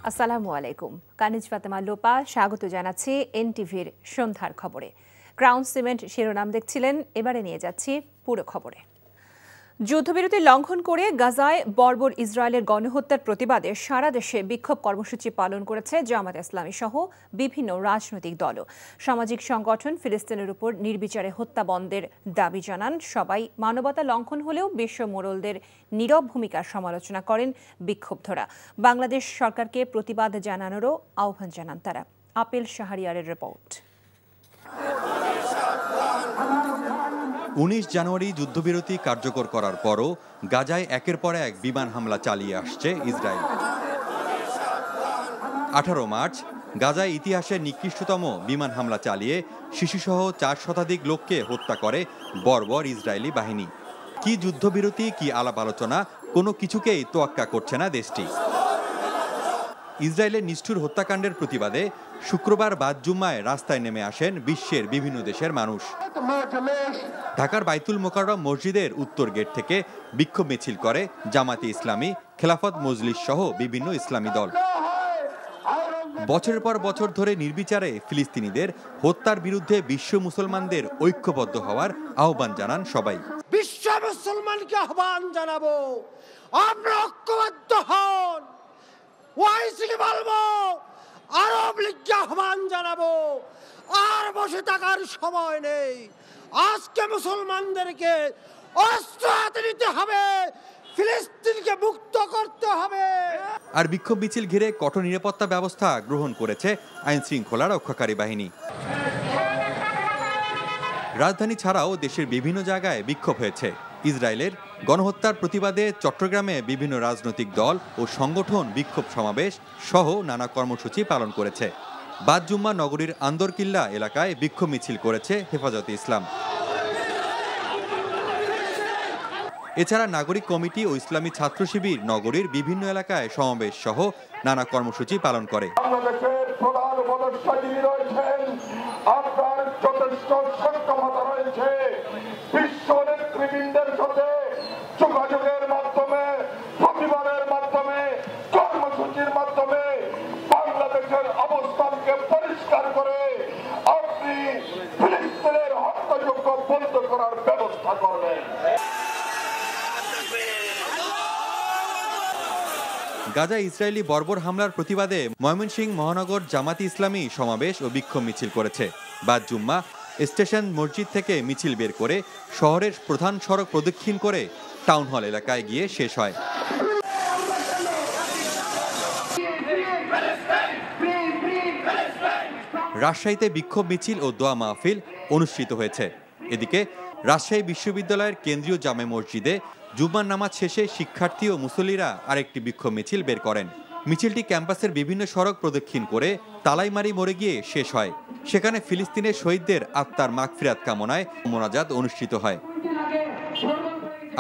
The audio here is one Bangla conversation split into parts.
আসসালামু আলাইকুম। কানিজ ফাতেমা লোপা স্বাগত জানাচ্ছি এনটিভির সন্ধ্যার খবরে। ক্রাউন সিমেন্ট শিরোনাম দেখছিলেন, এবারে নিয়ে যাচ্ছি পুরো খবরে। যুদ্ধবিরতি লঙ্ঘন করে গাজায় বর্বর ইসরায়েলের গণহত্যার প্রতিবাদে সারা দেশে বিক্ষোভ কর্মসূচি পালন করেছে জামাত ইসলামী সহ বিভিন্ন রাজনৈতিক দলও। সামাজিক সংগঠন ফিলিস্তিনের উপর নির্বিচারে হত্যা বন্ধের দাবি জানান সবাই। মানবতা লঙ্ঘন হলেও বিশ্ব মোড়লদের নীরব ভূমিকার সমালোচনা করেন বিক্ষুব্ধরা। বাংলাদেশ সরকারকে প্রতিবাদ জানানোরও আহ্বান জানান তারা। Apple শাহরিয়ারের report. 19 জানুয়ারি যুদ্ধবিরতি কার্যকর করার পরও গাজায় একের পর এক বিমান হামলা চালিয়ে আসছে ইসরায়েল। 18 মার্চ গাজায় ইতিহাসের নিকৃষ্টতম বিমান হামলা চালিয়ে শিশুসহ 4 শতাধিক লোককে হত্যা করে বর্বর ইসরায়েলি বাহিনী। কি যুদ্ধবিরতি, কি আলাপ আলোচনা, কোনো কিছুকেই তোয়াক্কা করছে না দেশটি। ইসরায়েলের নিষ্ঠুর হত্যাকাণ্ডের প্রতিবাদে শুক্রবার বাদ জুম্মায় রাস্তায় নেমে আসেন বিশ্বের বিভিন্ন দেশের মানুষ। ঢাকার বাইতুল মোকাররম মসজিদের উত্তর গেট থেকে বিক্ষোভ মিছিল করে জামাতে ইসলামী, খেলাফত মজলিস সহ বিভিন্ন ইসলামী দল। বছরের পর বছর ধরে নির্বিচারে ফিলিস্তিনিদের হত্যার বিরুদ্ধে বিশ্ব মুসলমানদের ঐক্যবদ্ধ হওয়ার আহ্বান জানান সবাই। বিশ্ব মুসলমানকে আহ্বান জানাবো, আমরা ঐক্যবদ্ধ হন। ওয়াইসিকে বলবো, আরব লীগকে আহ্বান জানাবো, আর বসে থাকার সময় নেই। আজকে মুসলমানদেরকে অস্ত্র হাতে নিতে হবে, ফিলিস্তিনকে মুক্ত করতে হবে। আর বিক্ষোভ মিছিল ঘিরে কঠোর নিরাপত্তা ব্যবস্থা গ্রহণ করেছে আইন শৃঙ্খলা রক্ষাকারী বাহিনী। রাজধানী ছাড়াও দেশের বিভিন্ন জায়গায় বিক্ষোভ হয়েছে। ইসরায়েলের গণহত্যার প্রতিবাদে চট্টগ্রামে বিভিন্ন রাজনৈতিক দল ও সংগঠন বিক্ষোভ সমাবেশ সহ নানা কর্মসূচি পালন করেছে। বাদ জুম্মা নগরীর আন্দরকিল্লা এলাকায় বিক্ষোভ মিছিল করেছে হেফাজতে ইসলাম। এছাড়া নাগরিক কমিটি ও ইসলামী ছাত্র শিবির নগরীর বিভিন্ন এলাকায় সমাবেশ সহ নানা কর্মসূচি পালন করে। যোগাযোগের মাধ্যমে, প্রতিবাদের মাধ্যমে, কর্মসূচির মাধ্যমে বাংলাদেশের অবস্থানকে পরিষ্কার করে আপনি ফিলিস্তিনের হত্যাযজ্ঞ বন্ধ করার ব্যবস্থা করবেন। গাজায় ইসরায়েলি বর্বর হামলার প্রতিবাদে ময়মনসিংহ মহানগর জামাতি ইসলামী সমাবেশ ও বিক্ষোভ মিছিল করেছে। বাদ জুম্মা স্টেশন মসজিদ থেকে মিছিল বের করে শহরের প্রধান সড়ক প্রদক্ষিণ করে টাউন হল এলাকায় গিয়ে শেষ হয়। রাজশাহীতে বিক্ষোভ মিছিল ও দোয়া মাহফিল অনুষ্ঠিত হয়েছে। এদিকে রাজশাহী বিশ্ববিদ্যালয়ের কেন্দ্রীয় জামে মসজিদে জুম্মার নামাজ শেষে শিক্ষার্থী ও মুসল্লিরা আরেকটি বিক্ষোভ মিছিল বের করেন। মিছিলটি ক্যাম্পাসের বিভিন্ন সড়ক প্রদক্ষিণ করে তালাইমারি মোড়ে গিয়ে শেষ হয়। সেখানে ফিলিস্তিনের শহীদদের আত্মার মাগফিরাত কামনায় মোনাজাত অনুষ্ঠিত হয়।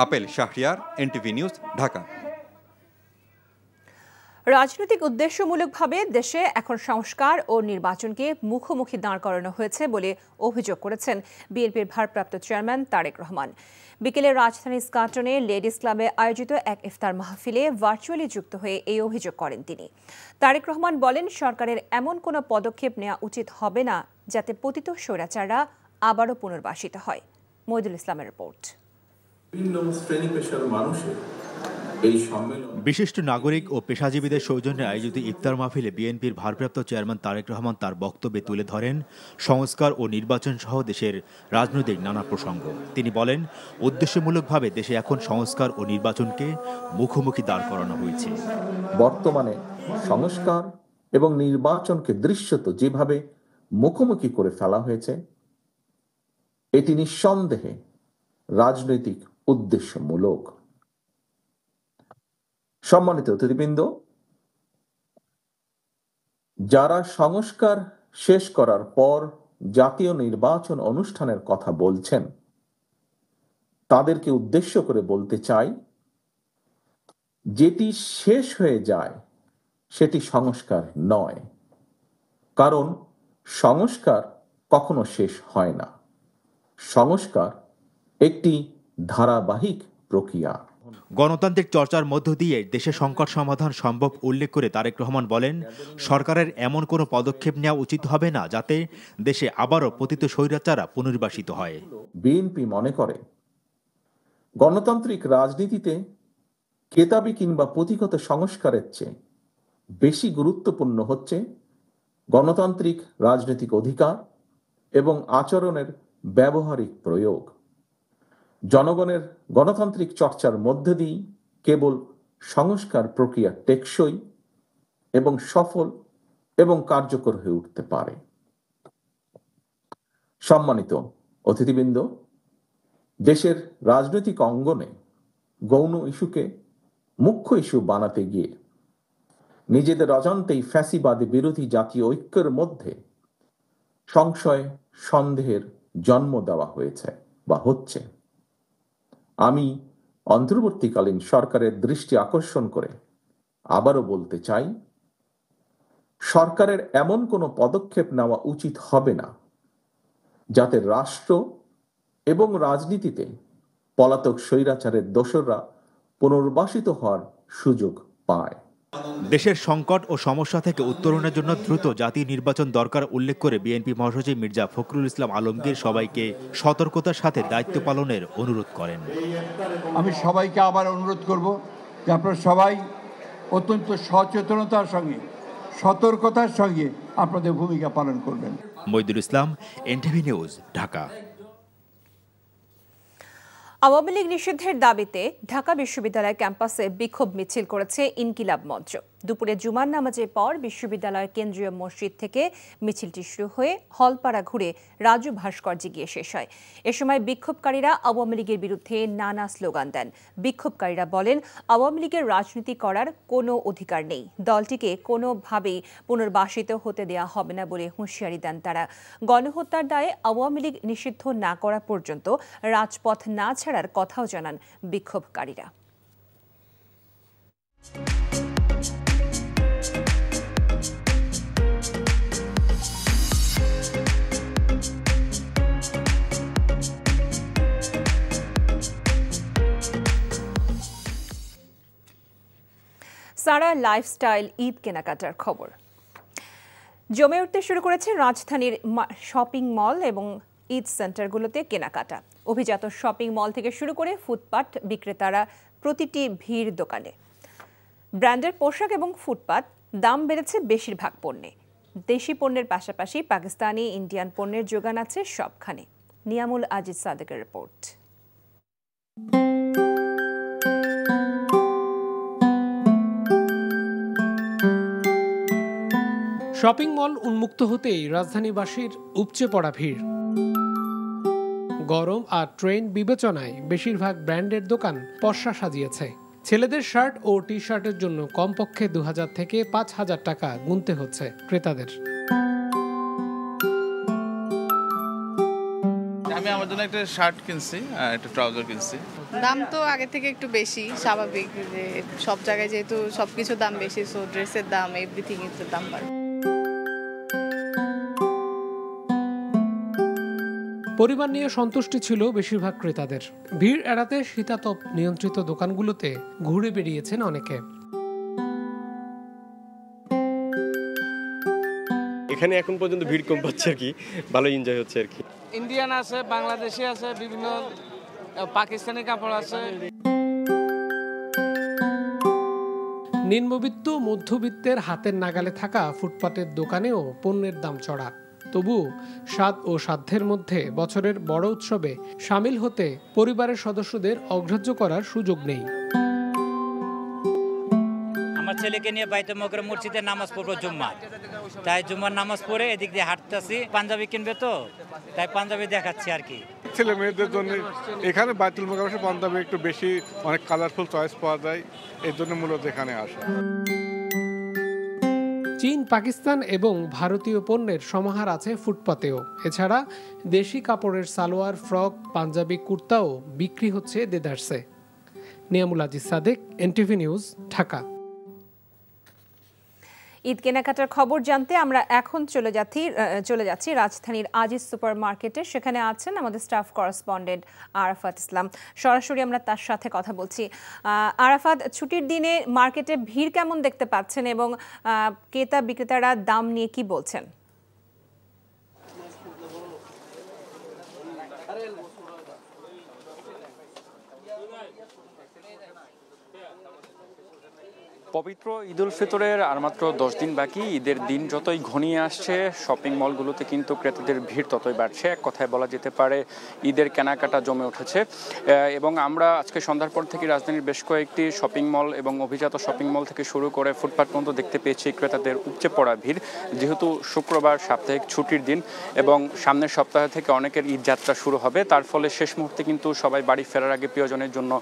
Apple Shahriar, NTV news, Dhaka. রাজনৈতিক উদ্দেশ্যমূলকভাবে দেশে এখন সংস্কার ও নির্বাচনকে মুখোমুখি দাঁড় করানো হয়েছে বলে অভিযোগ করেছেন বিএনপির ভারপ্রাপ্ত চেয়ারম্যান তারেক রহমান। বিকেলে রাজধানী স্কাটনে লেডিস ক্লাবে আয়োজিত এক ইফতার মাহফিলে ভার্চুয়ালি যুক্ত হয়ে এই অভিযোগ করেন তিনি। তারেক রহমান বলেন, সরকারের এমন কোনো পদক্ষেপ নেওয়া উচিত হবে না যাতে পতিত স্বৈরাচাররা আবারও পুনর্বাসিত হয়। মহিদুল ইসলামের রিপোর্ট। বিশিষ্ট নাগরিক ও পেশাজীবীদের সৌজন্যে আয়োজিত ইফতার মাহফিলে বিএনপির ভারপ্রাপ্ত চেয়ারম্যান তারেক রহমান তার বক্তব্যে তুলে ধরেন সংস্কার ও নির্বাচন সহ দেশের রাজনৈতিক নানা প্রসঙ্গ। তিনি বলেন, উদ্দেশ্যমূলকভাবে দেশে এখন সংস্কার ও নির্বাচনকে মুখোমুখি দাঁড় করানো হয়েছে। বর্তমানে সংস্কার এবং নির্বাচনকে দৃশ্যত যেভাবে মুখোমুখি করে ফেলা হয়েছে, এটি নিঃসন্দেহে রাজনৈতিক উদ্দেশ্যমূলক। সম্মানিত অতিথিবৃন্দ, যারা সংস্কার শেষ করার পর জাতীয় নির্বাচন অনুষ্ঠানের কথা বলছেন, তাদেরকে উদ্দেশ্য করে বলতে চাই, যেটি শেষ হয়ে যায় সেটি সংস্কার নয়। কারণ সংস্কার কখনো শেষ হয় না। সংস্কার একটি ধারাবাহিক প্রক্রিয়া। গণতান্ত্রিক চর্চার মধ্য দিয়ে দেশের সংকট সমাধান সম্ভব উল্লেখ করে তারেক রহমান বলেন, সরকারের এমন কোনো পদক্ষেপ নেওয়া উচিত হবে না যাতে দেশে আবারও পতিত স্বৈরাচাররা পুনর্বাসিত হয়। বিএনপি মনে করে গণতান্ত্রিক রাজনীতিতে কেতাবি কিংবা পুঁথিগত সংস্কারের চেয়ে বেশি গুরুত্বপূর্ণ হচ্ছে গণতান্ত্রিক রাজনৈতিক অধিকার এবং আচরণের ব্যবহারিক প্রয়োগ। জনগণের গণতান্ত্রিক চর্চার মধ্যে দিয়েই কেবল সংস্কার প্রক্রিয়া টেকসই এবং সফল এবং কার্যকর হয়ে উঠতে পারে। সম্মানিত অতিথিবৃন্দ, দেশের রাজনৈতিক অঙ্গনে গৌণ ইস্যুকে মুখ্য ইস্যু বানাতে গিয়ে নিজেদের অজান্তেই ফ্যাসিবাদী বিরোধী জাতীয় ঐক্যের মধ্যে সংশয় সন্দেহের জন্ম দেওয়া হয়েছে বা হচ্ছে। আমি অন্তর্বর্তীকালীন সরকারের দৃষ্টি আকর্ষণ করে আবারও বলতে চাই, সরকারের এমন কোনো পদক্ষেপ নেওয়া উচিত হবে না যাতে রাষ্ট্র এবং রাজনীতিতে পলাতক স্বৈরাচারের দোসররা পুনর্বাসিত হওয়ার সুযোগ পায়। দেশের সংকট ও সমস্যা থেকে উত্তরণের জন্য দ্রুত জাতীয় নির্বাচন দরকার উল্লেখ করে বিএনপি মহাসচিব মির্জা ফখরুল ইসলাম আলমগীর সবাইকে সতর্কতার সাথে দায়িত্ব পালনের অনুরোধ করেন। আমি সবাইকে আবার অনুরোধ করব যে আপনারা সবাই অত্যন্ত সচেতনতার সঙ্গে সতর্কতার সঙ্গে আপনাদের ভূমিকা পালন করবেন। মইদুল ইসলাম, এনটিভি নিউজ, ঢাকা। আওয়ামী লীগ নিষিদ্ধের দাবিতে ঢাকা বিশ্ববিদ্যালয় ক্যাম্পাসে বিক্ষোভ মিছিল করেছে ইনকিলাব মঞ্চ। দুপুরে জুমার নামাজের পর বিশ্ববিদ্যালয়ের কেন্দ্রীয় মসজিদ থেকে মিছিলটি শুরু হয়ে হলপাড়া ঘুরে রাজু ভাস্কর্যে গিয়ে শেষ হয়। এ সময় বিক্ষোভকারীরা আওয়ামী লীগের বিরুদ্ধে নানা স্লোগান দেন। বিক্ষোভকারীরা বলেন, আওয়ামী লীগের রাজনীতি করার কোনো অধিকার নেই, দলটিকে কোনোভাবেই পুনর্বাসিত হতে দেওয়া হবে না বলে হুঁশিয়ারি দেন তারা। গণহত্যার দায়ে আওয়ামী লীগ নিষিদ্ধ না করা পর্যন্ত রাজপথ না ছাড়ার কথাও জানান বিক্ষোভকারীরা। সারা লাইফস্টাইল ঈদ কেনাকাটার খবর। জমে উঠতে শুরু করেছে রাজধানীর শপিং মল এবং ঈদ সেন্টারগুলোতে কেনাকাটা। অভিজাত শপিং মল থেকে শুরু করে ফুটপাত বিক্রেতারা প্রতিটি ভিড় দোকানে। ব্র্যান্ডের পোশাক এবং ফুটপাত দাম বেড়েছে বেশিরভাগ পণ্যে। দেশি পণ্যের পাশাপাশি পাকিস্তানি, ইন্ডিয়ান পণ্যের যোগান আছে সবখানে। নিয়ামুল আজিজ সাদেকের রিপোর্ট। শপিং মল উন্মুক্ত হতেই রাজধানীবাসীর উপচে পড়া ভিড়। গরম আর ট্রেন বিবেচনায় বেশিরভাগ ব্র্যান্ডের দোকান পসরা সাজিয়েছে। ছেলেদের শার্ট ও টি শার্টের জন্য কমপক্ষে 2000 থেকে 5000 টাকা গুনতে হচ্ছে ক্রেতাদের। আমি আমার জন্য একটা শার্ট কিনছি আর একটা ট্রাউজার কিনছি। দাম তো আগে থেকে একটু বেশি, স্বাভাবিক যে সব জায়গায় যেহেতু সবকিছুর দাম বেশি, সো ড্রেসের দাম, এভরিথিং এর দাম বাড়ে। পরিবার নিয়ে সন্তুষ্টি ছিল বেশিরভাগ ক্রেতাদের। ভিড় এড়াতে শীতাতপ নিয়ন্ত্রিত দোকানগুলোতে ঘুরে বেরিয়েছেন অনেকে। এখানে এখন পর্যন্ত ভিড় কম পাচ্ছে আর কি, ভালো এনজয় হচ্ছে আর কি। ইন্ডিয়ান আছে, বাংলাদেশি আছে, বিভিন্ন পাকিস্তানি কাপড় আছে। নিম্নবিত্ত মধ্যবিত্তের হাতের নাগালে থাকা ফুটপাতের দোকানেও পণ্যের দাম চড়া। তবু স্বাদ ও সাধ্যের মধ্যে বছরের বড় উৎসবে সামিল হতে পরিবারের সদস্যদের অগ্রাহ্য করার সুযোগ নেই। আমার ছেলেকে নিয়ে বাইতুল মোকাররম মসজিদে নামাজ পড়বো জুম্মা, তাই জুম্মার নামাজ পড়ে এদিক দিয়ে হাঁটতেছি। পাঞ্জাবি কিনবে তো, তাই পাঞ্জাবি দেখাচ্ছি আর কি। ছেলে মেয়েদের জন্য এখানে বাইতুল মোকাররমে পাঞ্জাবি একটু বেশি, অনেক কালারফুল চয়েস পাওয়া যায়, এর জন্য মূলত এখানে আসা। চীন, পাকিস্তান এবং ভারতীয় পণ্যের সমাহার আছে ফুটপাতেও। এছাড়া দেশি কাপড়ের সালোয়ার, ফ্রক, পাঞ্জাবি, কুর্তাও বিক্রি হচ্ছে দেদারসে। Niamul Aziz Sadek, NTV news, Dhaka. ঈদ কেনাকাটার খবর জানতে আমরা এখন চলে যাচ্ছি রাজধানীর আজিজ সুপার মার্কেটে। সেখানে আছেন আমাদের স্টাফ করেসপন্ডেন্ট আরাফাত ইসলাম। সরাসরি আমরা তার সাথে কথা বলছি। আরাফাত, ছুটির দিনে মার্কেটে ভিড় কেমন দেখতে পাচ্ছেন এবং ক্রেতা বিক্রেতারা দাম নিয়ে কি বলছেন? পবিত্র ঈদুল ফিতরের আর মাত্র 10 দিন বাকি। ঈদের দিন যতই ঘনিয়ে আসছে শপিং মলগুলোতে কিন্তু ক্রেতাদের ভিড় ততই বাড়ছে। এক কথায় বলা যেতে পারে ঈদের কেনাকাটা জমে উঠেছে। এবং আমরা আজকে সন্ধ্যার পর থেকে রাজধানীর বেশ কয়েকটি শপিং মল এবং অভিজাত শপিং মল থেকে শুরু করে ফুটপাত পর্যন্ত দেখতে পেয়েছি ক্রেতাদের উপচে পড়া ভিড়। যেহেতু শুক্রবার সাপ্তাহিক ছুটির দিন এবং সামনের সপ্তাহ থেকে অনেকের ঈদ যাত্রা শুরু হবে, তার ফলে শেষ মুহূর্তে কিন্তু সবাই বাড়ি ফেরার আগে প্রিয়জনের জন্য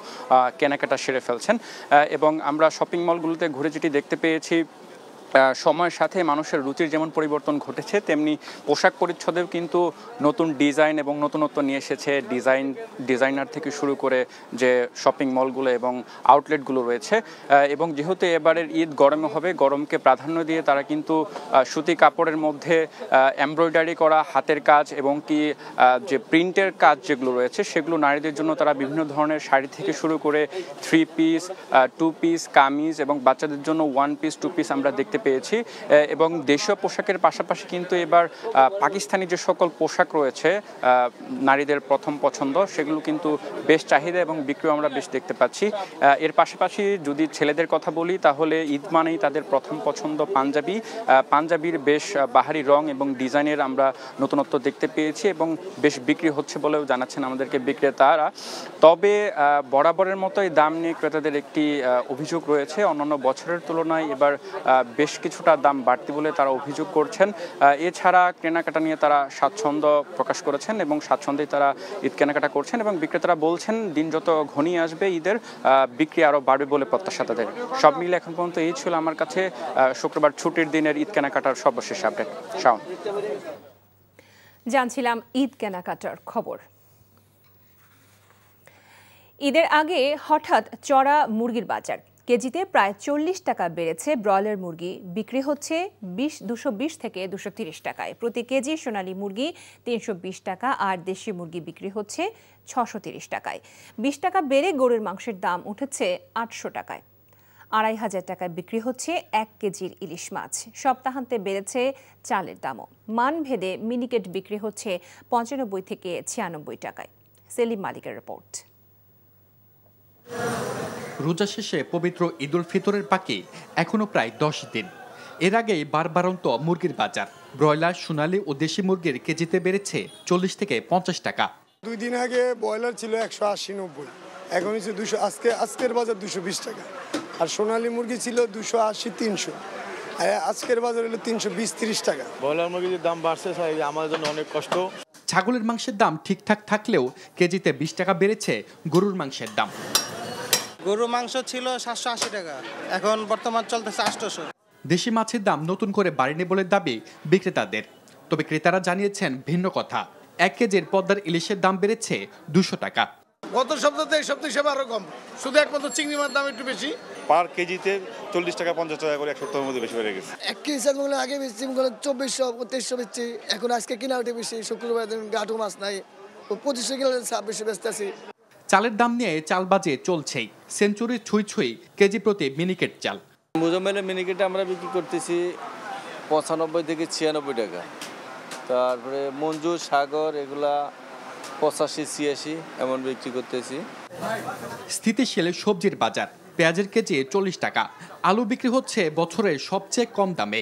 কেনাকাটা সেরে ফেলছেন। এবং আমরা শপিং মলগুলোতে ঘুরে যেটি দেখতে পেয়েছি, সময়ের সাথে মানুষের রুচির যেমন পরিবর্তন ঘটেছে, তেমনি পোশাক পরিচ্ছদেও কিন্তু নতুন ডিজাইন এবং নতুনত্ব নিয়ে এসেছে। ডিজাইনার থেকে শুরু করে যে শপিং মলগুলো এবং আউটলেটগুলো রয়েছে। এবং যেহেতু এবারের ঈদ গরমে হবে, গরমকে প্রাধান্য দিয়ে তারা কিন্তু সুতি কাপড়ের মধ্যে এমব্রয়ডারি করা হাতের কাজ এবং কি যে প্রিন্টের কাজ যেগুলো রয়েছে সেগুলো নারীদের জন্য তারা বিভিন্ন ধরনের শাড়ি থেকে শুরু করে 3 পিস, 2 পিস, কামিজ এবং বাচ্চাদের জন্য 1 পিস, 2 পিস আমরা দেখতে পেয়েছি। এবং দেশীয় পোশাকের পাশাপাশি কিন্তু এবার পাকিস্তানি যে সকল পোশাক রয়েছে নারীদের প্রথম পছন্দ, সেগুলো কিন্তু বেশ চাহিদা এবং বিক্রি আমরা বেশ দেখতে পাচ্ছি। এর পাশাপাশি যদি ছেলেদের কথা বলি তাহলে ঈদ মানেই তাদের প্রথম পছন্দ পাঞ্জাবি। পাঞ্জাবির বেশ বাহারি রং এবং ডিজাইনের আমরা নতুনত্ব দেখতে পেয়েছি এবং বেশ বিক্রি হচ্ছে বলেও জানাচ্ছেন আমাদেরকে বিক্রেতারা। তবে বরাবরের মতোই দাম নিয়ে ক্রেতাদের একটি অভিযোগ রয়েছে। অন্যান্য বছরের তুলনায় এবার বেশ কিছুটা দাম বাড়তি বলে তারা অভিযোগ করছেন। এছাড়া কেনাকাটা নিয়ে তারা স্বাচ্ছন্দ্য প্রকাশ করেছেন এবং স্বাচ্ছন্দ্যেই তারা ঈদ কেনাকাটা করছেন এবং বিক্রেতারা বলছেন দিন যত ঘনিয়ে আসবে ঈদের বিক্রি আরও বাড়বে বলে প্রত্যাশা তাদের। সব মিলে এখন পর্যন্ত এই ছিল আমার কাছে শুক্রবার ছুটির দিনের ঈদ কেনাকাটার সর্বশেষ আপডেট। শাওন, জানছিলাম ঈদ কেনাকাটার খবর। ঈদের আগে হঠাৎ চড়া মুরগির বাজার। কেজিতে প্রায় 40 টাকা বেড়েছে ব্রয়লার মুরগি, বিক্রি হচ্ছে 220 থেকে 230 টাকায়। প্রতি কেজি সোনালী মুরগি 320 টাকা আর দেশি মুরগি বিক্রি হচ্ছে 630 টাকায়। 20 টাকা বেড়ে গরুর মাংসের দাম উঠেছে 800 টাকায়। 2500 টাকায় বিক্রি হচ্ছে 1 কেজির ইলিশ মাছ। সপ্তাহান্তে বেড়েছে চালের দামও। মানভেদে মিনিকেট বিক্রি হচ্ছে 95 থেকে 96 টাকায়। সেলিম মালিকের রিপোর্ট। রোজা শেষে পবিত্র ঈদুল ফিতরের বাকি এখনো প্রায় 10 দিন। এর আগেই বাড়ন্ত মুরগির বাজার। ব্রয়লার, সোনালী ও দেশি মুরগির কেজিতে বেড়েছে 40 থেকে 50 টাকা। 2 দিন আগে ব্রয়লার ছিল 180-90, এখন হচ্ছে 200। আজকের বাজার 220 টাকা। আর সোনালী মুরগি ছিল 280-300, আর আজকের বাজার হলো 320-30 টাকা। ব্রয়লার মুরগির দাম বাড়ছে, আমাদের জন্য অনেক কষ্ট। ছাগলের মাংসের দাম ঠিকঠাক থাকলেও কেজিতে 20 টাকা বেড়েছে গরুর মাংসের দাম। গরুর মাংস ছিল 780 টাকা, এখন বর্তমান চলতেছে 800। দেশি মাছের দাম নতুন করে বাড়েনি বলে দাবি বিক্রেতাদের। তবে ক্রেতারা জানিয়েছেন ভিন্ন কথা। 1 কেজির পদ্মার ইলিশের দাম বেড়েছে 200 টাকা। গত সপ্তাহে এই সপ্তাহে হিসেবে আরো কম, শুধু একমাত্র চিংড়ি মাছের দাম একটু বেশি। পার কেজিতে 40 টাকা 50 টাকা করে এক সপ্তাহের মধ্যে বেশি বেড়ে গেছে। 1 কেজি চালগুলো আগে বেশি 2400-2300 বেচছি, এখন আজকে কিনা ওঠে বেশি। শুক্রবার দিন গাঁটু মাছ নাই, 2500 কিলো 2600 বেচতেছি। চালের দাম নিয়ে চালবাজি চলছেই। সেঞ্চুরি ছুঁই কেজি প্রতি মিনিকেট চাল। মুজাম্মেলের মিনিকেটে আমরা বিক্রি করতেছি 95 থেকে 96 টাকা। তারপরে মঞ্জু, সাগর এগুলা 85-86 এমন বিক্রি করতেছি। স্থিতিশীল সবজির বাজার। পেঁয়াজের কেজি 40 টাকা। আলু বিক্রি হচ্ছে বছরের সবচেয়ে কম দামে।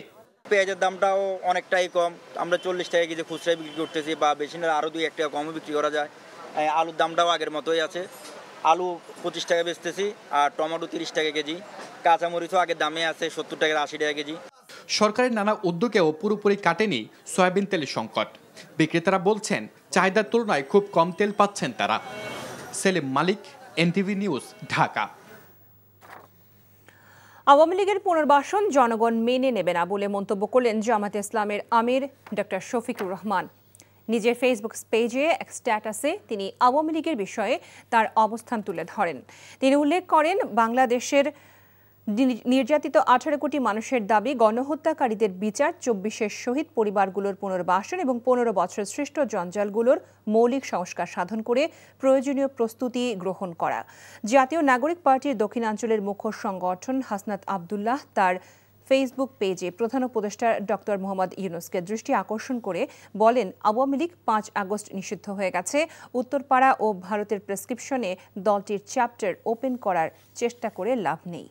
পেঁয়াজের দামটাও অনেকটাই কম। আমরা 40 টাকা কেজি খুচরায় বিক্রি করতেছি, বা বেশি না আরও 2-1 টাকা কমও বিক্রি করা যায়। আলুর দামটাও আগের মতোই আছে। আলু 25 টাকা বেচতেছি আর টমেটো 30 টাকা কেজি। কাঁচামরিচও আগের দামে আছে 70 টাকা 80 টাকা কেজি। সরকারের নানা উদ্যোগেও পুরোপুরি কাটেনি সয়াবিন তেলের সংকট। বিক্রেতারা বলছেন চাহিদার তুলনায় খুব কম তেল পাচ্ছেন তারা। সেলিম মালিক, এনটিভি নিউজ, ঢাকা। আওয়ামী লীগের পুনর্বাসন জনগণ মেনে নেবে না বলে মন্তব্য করলেন জামায়াতে ইসলামের আমির ডক্টর শফিকুর রহমান। নিজের ফেসবুক পেজে এক স্ট্যাটাসে তিনি আওয়ামী লীগের বিষয়ে তার অবস্থান তুলে ধরেন। তিনি উল্লেখ করেন, বাংলাদেশের নির্যাতিত 18 কোটি মানুষের দাবি গণহত্যাকারীদের বিচার, 24-এর শহীদ পরিবারগুলোর পুনর্বাসন এবং 15 বছর সৃষ্ট জঞ্জালগুলোর মৌলিক সংস্কার সাধন করে প্রয়োজনীয় প্রস্তুতি গ্রহণ করা। জাতীয় নাগরিক পার্টির দক্ষিণাঞ্চলের মুখ্য সংগঠন হাসনাত আব্দুল্লাহ তার ফেসবুক পেজে প্রধান উপদেষ্টা ডক্টর মোহাম্মদ ইউনূসকে দৃষ্টি আকর্ষণ করে বলেন, আওয়ামী লীগ 5 আগস্ট নিষিদ্ধ হয়ে গেছে। উত্তরপাড়া ও ভারতের প্রেসক্রিপশনে দলটির চ্যাপ্টার ওপেন করার চেষ্টা করে লাভ নেই।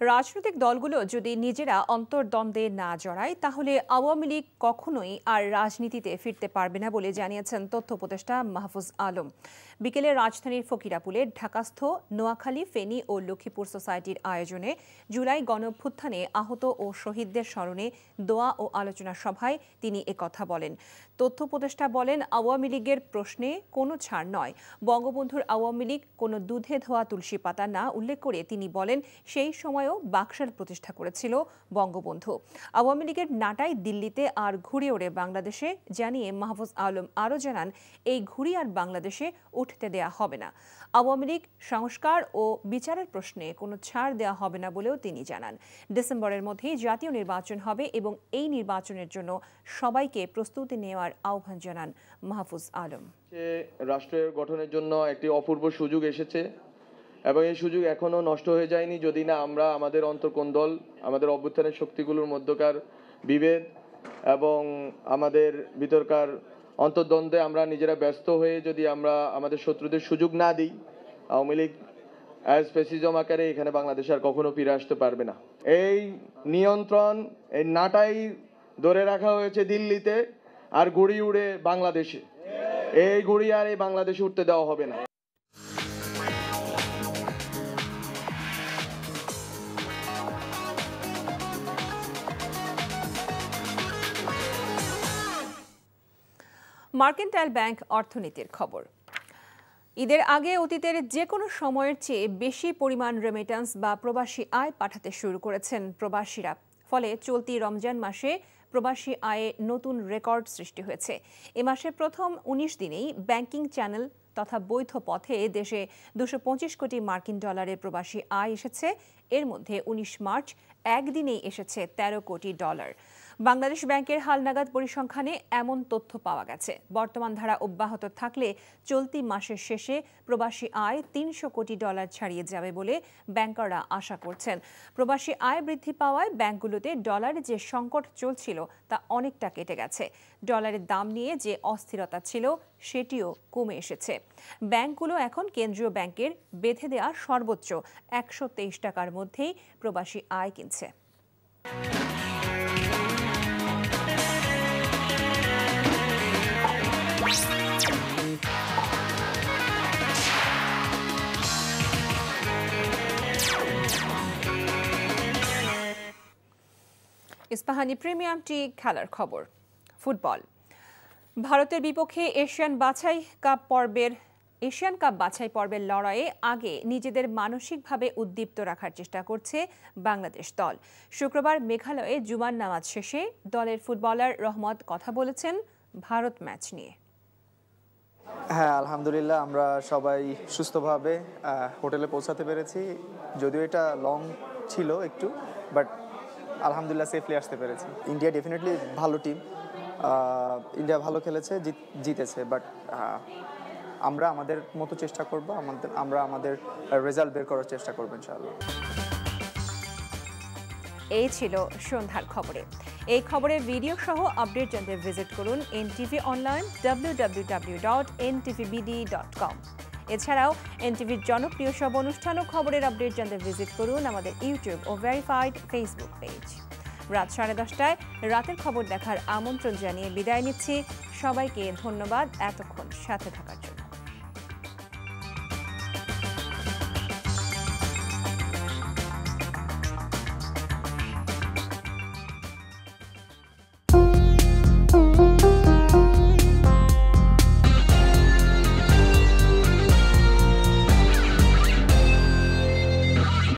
রাজনৈতিক দলগুলো যদি নিজেরা অন্তর্দ্বন্দ্বে না জড়ায় তাহলে আওয়ামী লীগ কখনোই আর রাজনীতিতে ফিরতে পারবে না বলে জানিয়েছেন তথ্য উপদেষ্টা মাহফুজ আলম। বিকেলে রাজধানীর ফকিরাপুলে ঢাকাস্থ নোয়াখালী, ফেনী ও লক্ষ্মীপুর সোসাইটির আয়োজনে জুলাই গণঅভ্যুত্থানে আহত ও শহীদদের স্মরণে দোয়া ও আলোচনা সভায় তিনি একথা বলেন। তথ্য উপদেষ্টা বলেন, আওয়ামী লীগের প্রশ্নে কোনো ছাড় নয়। বঙ্গবন্ধুর আওয়ামী লীগ কোনো দুধে ধোয়া তুলসী পাতা না উল্লেখ করে তিনি বলেন, সেই সময়ও বাকশাল প্রতিষ্ঠা করেছিল বঙ্গবন্ধু। আওয়ামী লীগের নাটাই দিল্লিতে আর ঘুরে ওড়ে বাংলাদেশে জানিয়ে মাহফুজ আলম আরও জানান, এই ঘুড়ি আর বাংলাদেশে উঠতে দেয়া হবে না। আওয়ামী লীগ সংস্কার ও বিচারের প্রশ্নে কোনো ছাড় দেওয়া হবে না বলেও তিনি জানান। ডিসেম্বরের মধ্যেই জাতীয় নির্বাচন হবে এবং এই নির্বাচনের জন্য সবাইকে প্রস্তুতি নেওয়ার আহ্বান জানান মাহফুজ আলম। রাষ্ট্রের গঠনের জন্য একটি অপূর্ব সুযোগ এসেছে এবং এই সুযোগ এখনো নষ্ট হয়ে যায়নি যদি না আমরা আমাদের অন্তর্কোন্দল, আমাদের অভ্যুত্থানের শক্তিগুলোর মধ্যকার বিভেদ এবং আমাদের ভিতরকার অন্তর্দ্বন্দ্বে আমরা নিজেরা ব্যস্ত হয়ে যদি আমরা আমাদের শত্রুদের সুযোগ না দিই, আওয়ামী লীগ অ্যাজ ফ্যাসিজম আকারে এখানে বাংলাদেশে আর কখনো ফিরে আসতে পারবে না। এই নিয়ন্ত্রণ, এই নাটাই ধরে রাখা হয়েছে দিল্লিতে আর গুড়ি উড়ে বাংলাদেশে। এই গুড়ি আর এই বাংলাদেশে উঠতে দেওয়া হবে না। মার্কেন্টাইল ব্যাংক অর্থনীতির খবর। ঈদের আগে অতীতের যে কোনো সময়ের চেয়ে বেশি পরিমাণ রেমিট্যান্স বা প্রবাসী আয় পাঠাতে শুরু করেছেন প্রবাসীরা। ফলে চলতি রমজান মাসে প্রবাসী আয়ে নতুন রেকর্ড সৃষ্টি হয়েছে। এ মাসের প্রথম 19 দিনেই ব্যাংকিং চ্যানেল তথা বৈধ পথে দেশে 225 কোটি মার্কিন ডলারের প্রবাসী আয় এসেছে। এর মধ্যে 19 মার্চ একদিনেই এসেছে 13 কোটি ডলার। বাংলাদেশ ব্যাংকের হালনাগাদ পরিসংখ্যানে এমন তথ্য পাওয়া গেছে। বর্তমান ধারা অব্যাহত থাকলে চলতি মাসের শেষে প্রবাসী আয় 300 কোটি ডলার ছাড়িয়ে যাবে বলে ব্যাংকাররা আশা করছেন। প্রবাসী আয় বৃদ্ধি পাওয়ায় ব্যাংকগুলোতে ডলারে যে সংকট চলছিল তা অনেকটা কেটে গেছে। ডলারের দাম নিয়ে যে অস্থিরতা ছিল সেটিও কমে এসেছে। ব্যাংকগুলো এখন কেন্দ্রীয় ব্যাংকের বেঁধে দেওয়া সর্বোচ্চ 123 টাকার মধ্যেই প্রবাসী আয় কিনছে। ইস্পাহানি প্রিমিয়াম টি খেলার খবর। ফুটবল। ভারতের বিপক্ষে এশিয়ান কাপ বাছাই পর্বের লড়াইয়ে আগে নিজেদের মানসিকভাবে উদ্দীপ্ত রাখার চেষ্টা করছে বাংলাদেশ দল। শুক্রবার মেঘালয়ে জুমার নামাজ শেষে দলের ফুটবলার রহমত কথা বলেছেন ভারত ম্যাচ নিয়ে। হ্যাঁ, আলহামদুলিল্লাহ আমরা সবাই সুস্থভাবে হোটেলে পৌঁছাতে পেরেছি। যদিও এটা লং ছিল একটু, বাট আলহামদুলিল্লাহ সেফলি আসতে পেরেছি। ইন্ডিয়া ডেফিনেটলি ভালো টিম, ইন্ডিয়া ভালো খেলেছে, জিতেছে, বাট আমরা আমাদের মতো চেষ্টা করব, আমরা আমাদের রেজাল্ট বের করার চেষ্টা করব ইনশাআল্লাহ। এই ছিল সন্ধ্যার খবরে। এই খবরের ভিডিও সহ আপডেট জানতে ভিজিট করুন NTV অনলাইন www.ntvbd.com। এছাড়াও এনটিভির জনপ্রিয় সব অনুষ্ঠান ও খবরের আপডেট জানতে ভিজিট করুন আমাদের ইউটিউব ও ভেরিফাইড ফেসবুক পেজ। রাত 10:30টায় রাতের খবর দেখার আমন্ত্রণ জানিয়ে বিদায় নিচ্ছি। সবাইকে ধন্যবাদ এতক্ষণ সাথে থাকার জন্য।